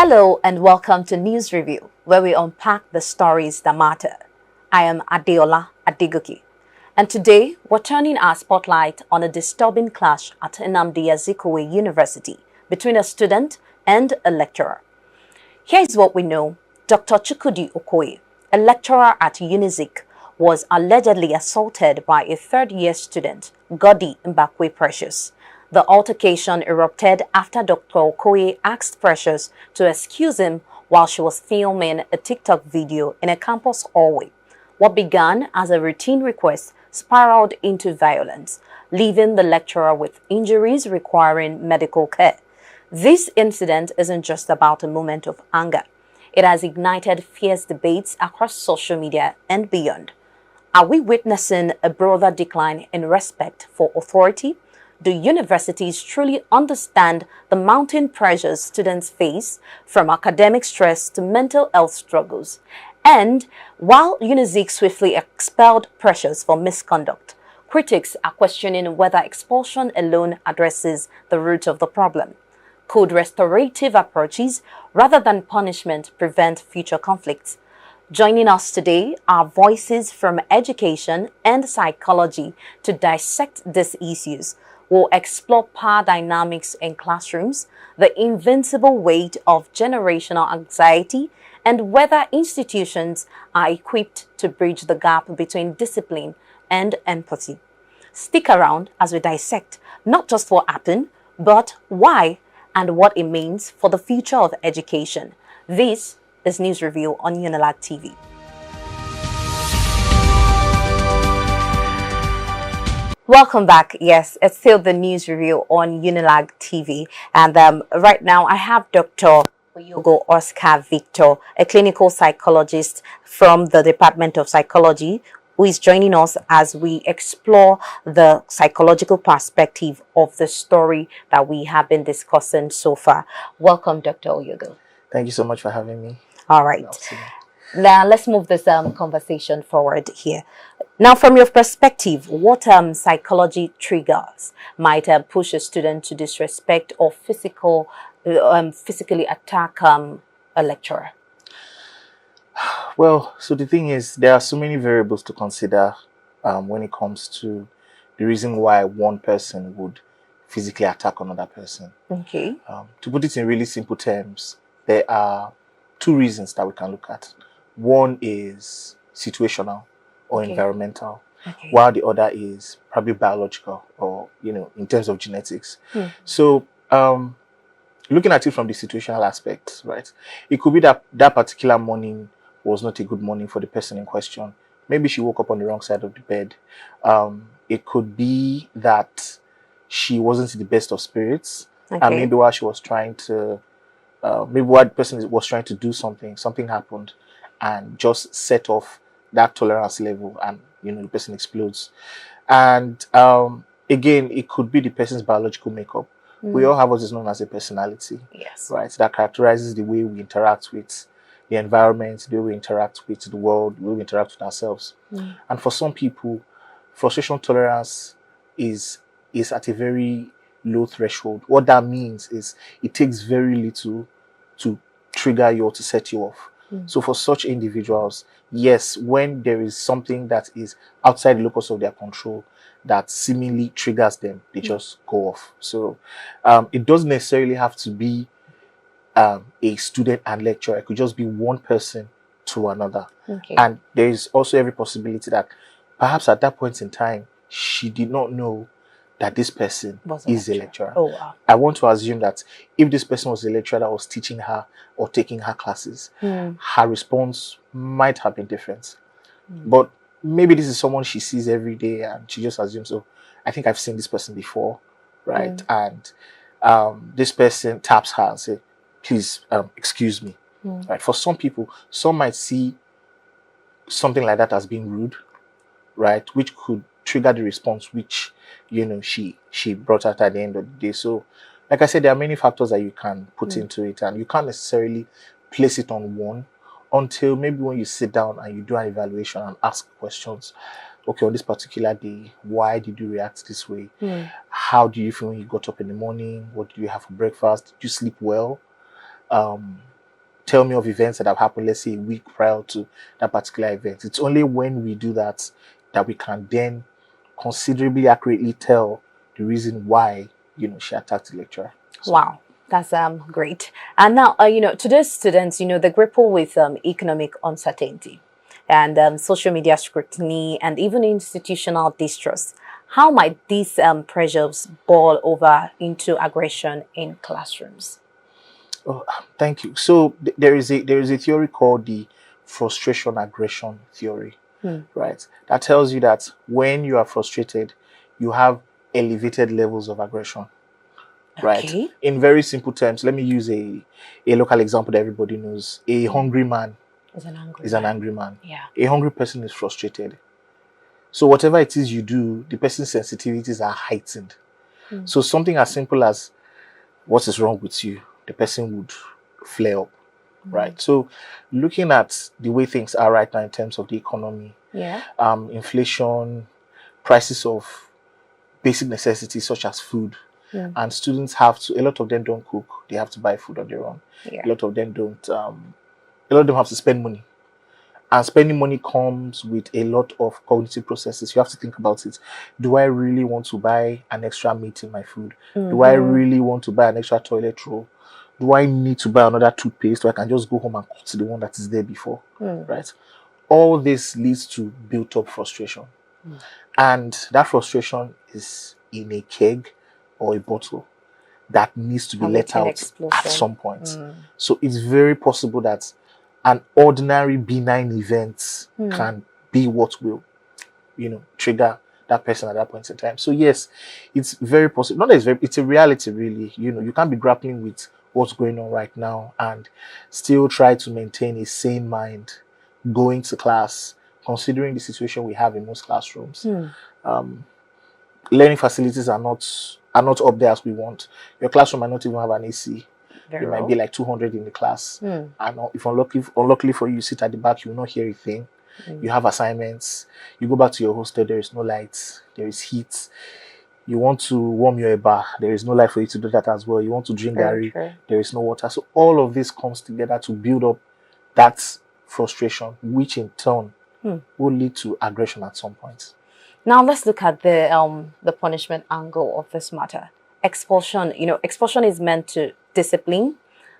Hello and welcome to News Review, where we unpack the stories that matter. I am Adeola Adegoke, and today we're turning our spotlight on a disturbing clash at Nnamdi Azikiwe University between a student and a lecturer. Here is what we know. Dr. Chukwudi Okoye, a lecturer at UNIZIK, was allegedly assaulted by a third-year student, Godi Mbakwe Precious. The altercation erupted after Dr. Okoye asked Precious to excuse him while she was filming a TikTok video in a campus hallway. What began as a routine request spiraled into violence, leaving the lecturer with injuries requiring medical care. This incident isn't just about a moment of anger. It has ignited fierce debates across social media and beyond. Are we witnessing a broader decline in respect for authority? Do universities truly understand the mounting pressures students face, from academic stress to mental health struggles? And while UNIZIK swiftly expelled Precious for misconduct, critics are questioning whether expulsion alone addresses the root of the problem. Could restorative approaches, rather than punishment, prevent future conflicts? Joining us today are voices from education and psychology to dissect these issues. We'll explore power dynamics in classrooms, the invincible weight of generational anxiety, and whether institutions are equipped to bridge the gap between discipline and empathy. Stick around as we dissect not just what happened, but why and what it means for the future of education. This is News Review on UNILAG TV. Welcome back. Yes, it's still the News Review on UNILAG TV. And right now I have Dr. Oyogo Oscar Victor, a clinical psychologist from the Department of Psychology, who is joining us as we explore the psychological perspective of the story that we have been discussing so far. Welcome, Dr. Oyogo. Thank you so much for having me. All right. Now, let's move this conversation forward here. Now, from your perspective, what psychology triggers might push a student to disrespect or physically attack a lecturer? Well, so the thing is, there are so many variables to consider when it comes to the reason why one person would physically attack another person. Okay. To put it in really simple terms, there are two reasons that we can look at. One is situational or environmental, while the other is probably biological or, in terms of genetics. So, looking at it from the situational aspect, right, it could be that that particular morning was not a good morning for the person in question. Maybe she woke up on the wrong side of the bed. It could be that she wasn't in the best of spirits. And maybe while she was trying to, maybe while the person was trying to do something happened and just set off that tolerance level, and the person explodes. And again, it could be the person's biological makeup. We all have what is known as a personality, right? That characterizes the way we interact with the environment, the way we interact with the world, the way we interact with ourselves. And for some people, frustration tolerance is at a very low threshold. What that means is it takes very little to trigger you or to set you off. So for such individuals, yes, when there is something that is outside the locus of their control that seemingly triggers them, they just go off. So it doesn't necessarily have to be a student and lecturer. It could just be one person to another. And there is also every possibility that perhaps at that point in time, she did not know that this person is a lecturer. Oh, wow. I want to assume that if this person was a lecturer that was teaching her or taking her classes, her response might have been different. But maybe this is someone she sees every day and she just assumes, oh, I think I've seen this person before, right? And this person taps her and say, please, excuse me. Right? For some people, some might see something like that as being rude, right? Which could trigger the response which she brought out at the end of the day. So like I said, there are many factors that you can put into it, and you can't necessarily place it on one until maybe when you sit down and you do an evaluation and ask questions. Okay, on this particular day, why did you react this way? How do you feel when you got up in the morning? What did you have for breakfast? Did you sleep well? tell me of events that have happened, let's say a week prior to that particular event. It's only when we do that that we can then considerably accurately tell the reason why, she attacked the lecturer. So, wow, that's great. And now, today's students, they grapple with economic uncertainty and social media scrutiny and even institutional distrust. How might these pressures boil over into aggression in classrooms? Oh, thank you. So there is a theory called the frustration aggression theory, right? That tells you that when you are frustrated, you have elevated levels of aggression, right? Okay. In very simple terms, let me use a local example that everybody knows. A hungry man Is an angry man. Yeah. A hungry person is frustrated. So whatever it is you do, the person's sensitivities are heightened. So something as simple as what is wrong with you, the person would flare up, right? So looking at the way things are right now in terms of the economy, inflation, prices of basic necessities such as food, and students a lot of them don't cook, they have to buy food on their own. A lot of them don't, a lot of them have to spend money. And spending money comes with a lot of cognitive processes. You have to think about it. Do I really want to buy an extra meat in my food? Do I really want to buy an extra toilet roll? Do I need to buy another toothpaste, or I can just go home and cut the one that is there before? Right? All this leads to built-up frustration. And that frustration is in a keg or a bottle that needs to be let out at some point. So it's very possible that an ordinary benign event can be what will, trigger that person at that point in time. So yes, it's very possible. Not that it's a reality, really. You can't be grappling with what's going on right now and still try to maintain a sane mind going to class, considering the situation we have in most classrooms. Learning facilities are not up there as we want. Your classroom might not even have an AC. There might be like 200 in the class. And if unluckily for you, sit at the back, you will not hear a thing. You have assignments. You go back to your hostel, there is no light. There is heat. You want to warm your bar. There is no light for you to do that as well. You want to drink garri. There is no water. So all of this comes together to build up that frustration, which in turn will lead to aggression at some point. Now let's look at the punishment angle of this matter. Expulsion. Expulsion is meant to discipline,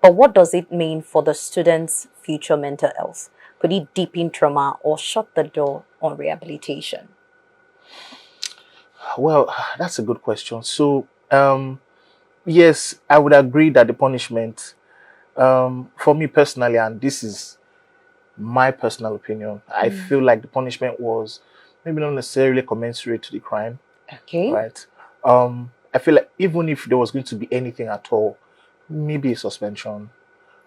but what does it mean for the student's future mental health? Could it deepen trauma or shut the door on rehabilitation? Well, that's a good question. So, yes, I would agree that the punishment, for me personally, and this is my personal opinion, I feel like the punishment was maybe not necessarily commensurate to the crime. Okay. Right. I feel like even if there was going to be anything at all, maybe a suspension,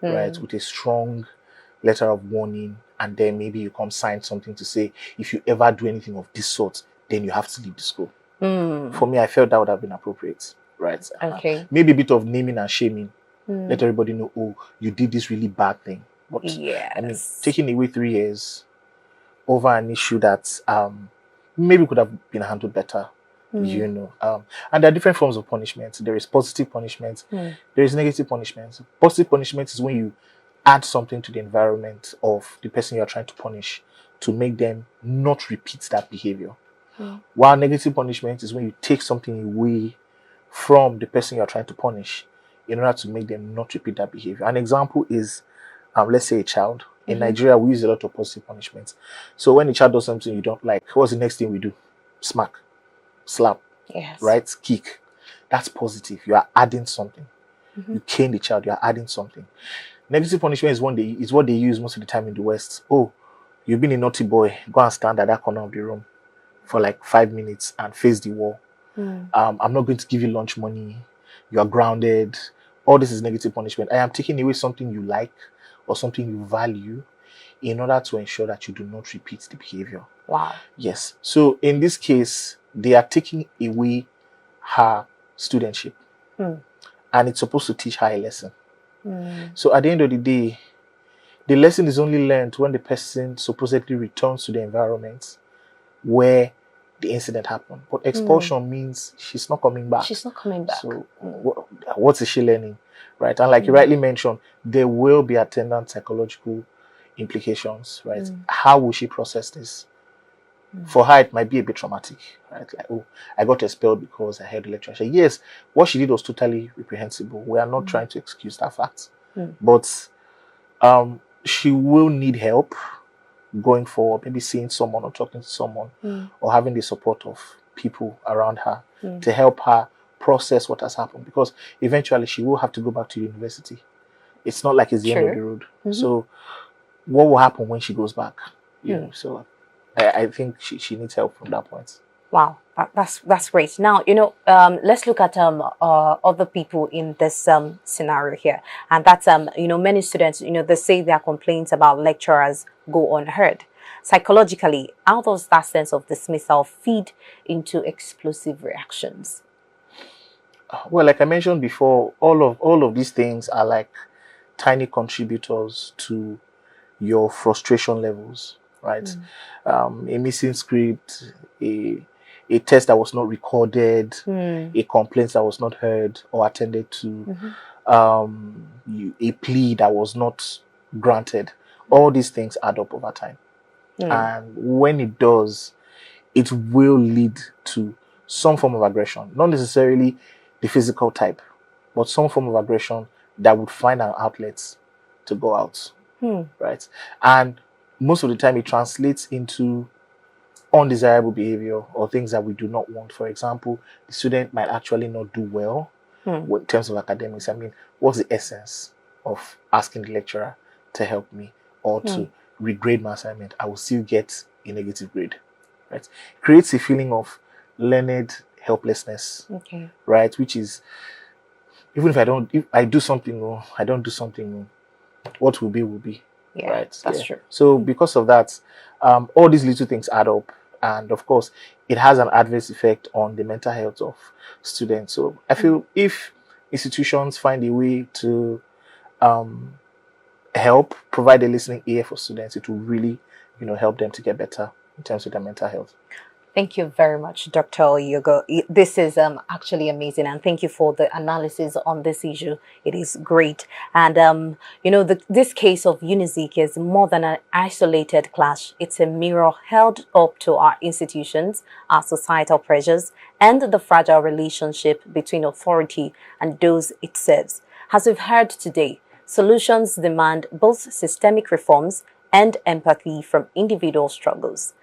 right, with a strong letter of warning, and then maybe you come sign something to say, if you ever do anything of this sort, then you have to leave the school. For me, I felt that would have been appropriate, right? Okay. Maybe a bit of naming and shaming. Let everybody know, oh, you did this really bad thing. But I mean, taking away 3 years over an issue that maybe could have been handled better. And there are different forms of punishment. There is positive punishment. There is negative punishment. Positive punishment is when you add something to the environment of the person you are trying to punish to make them not repeat that behavior. While negative punishment is when you take something away from the person you are trying to punish in order to make them not repeat that behavior. An example is, let's say a child. In Nigeria, we use a lot of positive punishments. So when a child does something you don't like, what's the next thing we do? Smack. Slap, right? Kick. That's positive. You are adding something. You cane the child. You are adding something. Negative punishment is what they use most of the time in the West. Oh, you've been a naughty boy. Go and stand at that corner of the room for like 5 minutes and face the wall. I'm not going to give you lunch money. You are grounded. All this is negative punishment. I am taking away something you like or something you value in order to ensure that you do not repeat the behavior. Wow. Yes. So in this case, they are taking away her studentship. And it's supposed to teach her a lesson. So at the end of the day, the lesson is only learned when the person supposedly returns to the environment where the incident happened. But expulsion means she's not coming back. She's not coming back. So what is she learning? right? And like you rightly mentioned, there will be attendant psychological implications, right? How will she process this? For her, it might be a bit traumatic, right? Like, oh, I got expelled because I heard the lecturer say, yes, what she did was totally reprehensible. We are not trying to excuse that fact. But she will need help going forward, maybe seeing someone or talking to someone or having the support of people around her to help her process what has happened, because eventually she will have to go back to university. It's not like it's the end of the road. So what will happen when she goes back? You know, so I think she needs help from that point. Wow, that's great. Now, let's look at other people in this scenario here, and that's many students, they say their complaints about lecturers go unheard. Psychologically, how does that sense of dismissal feed into explosive reactions? Well, like I mentioned before, all of these things are like tiny contributors to your frustration levels, right? A missing script, a test that was not recorded, a complaint that was not heard or attended to, a plea that was not granted. All these things add up over time. And when it does, it will lead to some form of aggression, not necessarily the physical type, but some form of aggression that would find an outlet to go out, right? And most of the time it translates into undesirable behavior or things that we do not want. For example, the student might actually not do well in terms of academics. I mean, what's the essence of asking the lecturer to help me or to regrade my assignment? I will still get a negative grade, right? Creates a feeling of learned helplessness, right? Which is, even if I do something or I don't do something, what will be, right? That's true. So because of that, all these little things add up, and of course, it has an adverse effect on the mental health of students. So I feel if institutions find a way to help provide a listening ear for students, it will really, help them to get better in terms of their mental health. Thank you very much, Dr. Oyogo. This is actually amazing, and thank you for the analysis on this issue. It is great. And, this case of UNIZIK is more than an isolated clash. It's a mirror held up to our institutions, our societal pressures, and the fragile relationship between authority and those it serves. As we've heard today, solutions demand both systemic reforms and empathy from individual struggles.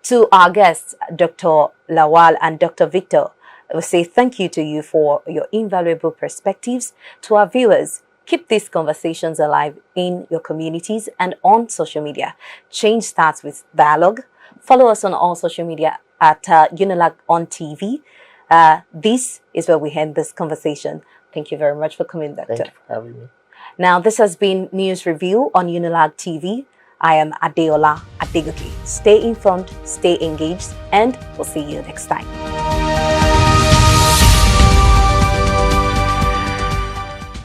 To our guests, Dr. Lawal and Dr. Victor, I will say thank you to you for your invaluable perspectives. To our viewers, keep these conversations alive in your communities and on social media. Change starts with dialogue. Follow us on all social media at UNILAG on TV. This is where we end this conversation. Thank you very much for coming, Doctor. Thank you for having me. Now, this has been News Review on UNILAG TV. I am Adeola Adegoke. Stay informed, stay engaged, and we'll see you next time.